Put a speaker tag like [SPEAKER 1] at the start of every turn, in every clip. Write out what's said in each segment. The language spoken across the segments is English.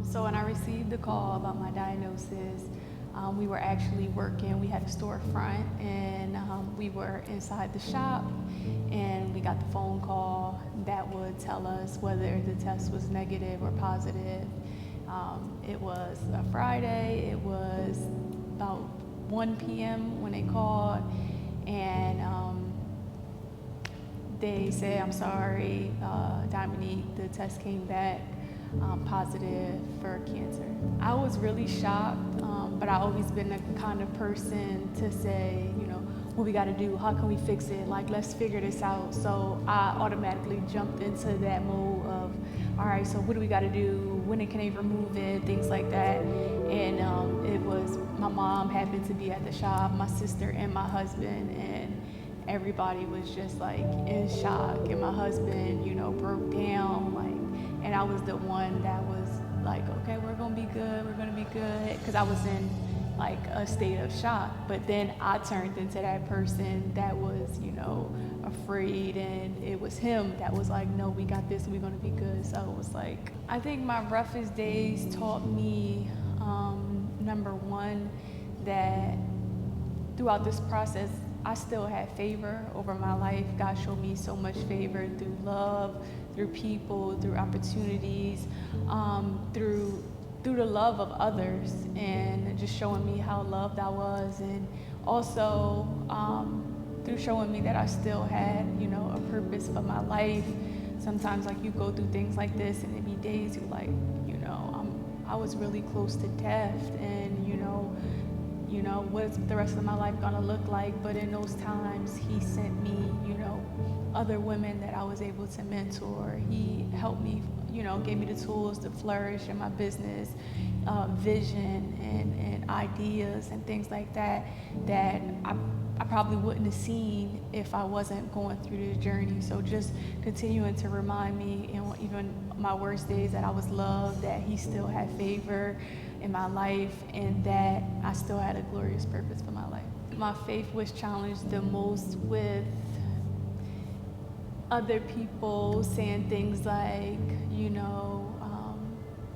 [SPEAKER 1] So when I received the call about my diagnosis, we were actually working. We had a storefront, and we were inside the shop, and we got the phone call that would tell us whether the test was negative or positive. It was a Friday. It was about 1 p.m. when they called, and they said, "I'm sorry, Dominique, the test came back positive for cancer." I was really shocked, but I've always been the kind of person to say, what we got to do, how can we fix it, like, let's figure this out. So I automatically jumped into that mode of, all right, so what do we got to do, when can they remove it, things like that. And it was, my mom happened to be at the shop, my sister and my husband, and everybody was just like in shock. And my husband, broke down, like, and I was the one that was like, okay, we're gonna be good, because I was in like a state of shock. But then I turned into that person that was, afraid, and it was him that was like, no, we got this, we're gonna be good. So it was like, I think my roughest days taught me, number one, that throughout this process, I still had favor over my life. God showed me so much favor through love, through people, through opportunities, through the love of others, and just showing me how loved I was, and also through showing me that I still had, a purpose for my life. Sometimes, like, you go through things like this, and it be days you like, I was really close to death, and what's the rest of my life gonna look like? But in those times, He sent me, other women that I was able to mentor. He helped me, gave me the tools to flourish in my business, vision and ideas and things like that I probably wouldn't have seen if I wasn't going through this journey. So just continuing to remind me, even my worst days, that I was loved, that He still had favor in my life, and that I still had a glorious purpose for my life. My faith was challenged the most with other people saying things like,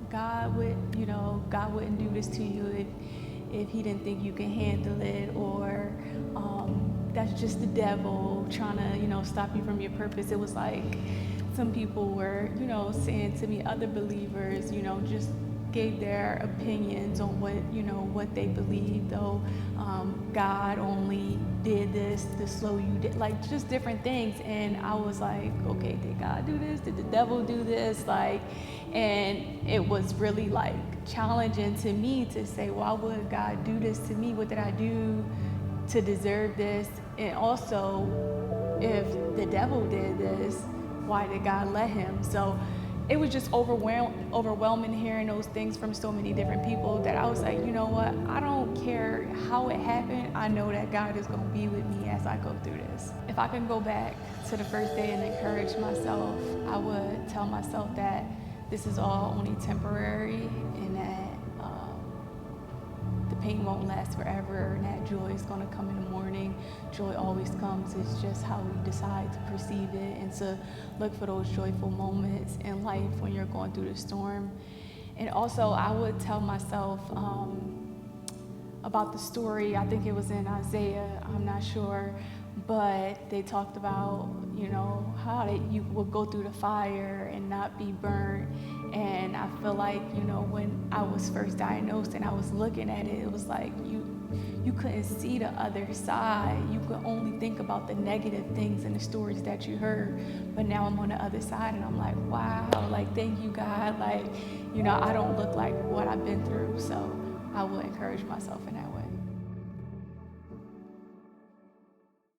[SPEAKER 1] God wouldn't do this to you if He didn't think you can handle it, or that's just the devil trying to, stop you from your purpose. It was like some people were, saying to me, other believers, just gave their opinions on what they believed, though God only did this to slow you down, like just different things. And I was like, okay, did God do this? Did the devil do this? And it was really like challenging to me to say, why would God do this to me? What did I do to deserve this? And also, if the devil did this, why did God let him? So it was just overwhelming hearing those things from so many different people, that I was like, you know what? I don't care how it happened. I know that God is going to be with me as I go through this. If I can go back to the first day and encourage myself, I would tell myself that this is all only temporary, and that the pain won't last forever, and that joy is going to come in the morning. Joy always comes. It's just how we decide to perceive it, and to look for those joyful moments in life when you're going through the storm. And also, I would tell myself about the story. I think it was in Isaiah, I'm not sure, but they talked about, how you will go through the fire and not be burnt. And I feel like, when I was first diagnosed and I was looking at it, it was like you couldn't see the other side. You could only think about the negative things and the stories that you heard. But now I'm on the other side, and I'm like, wow, like, thank you, God. Like, I don't look like what I've been through. So I would encourage myself in that way.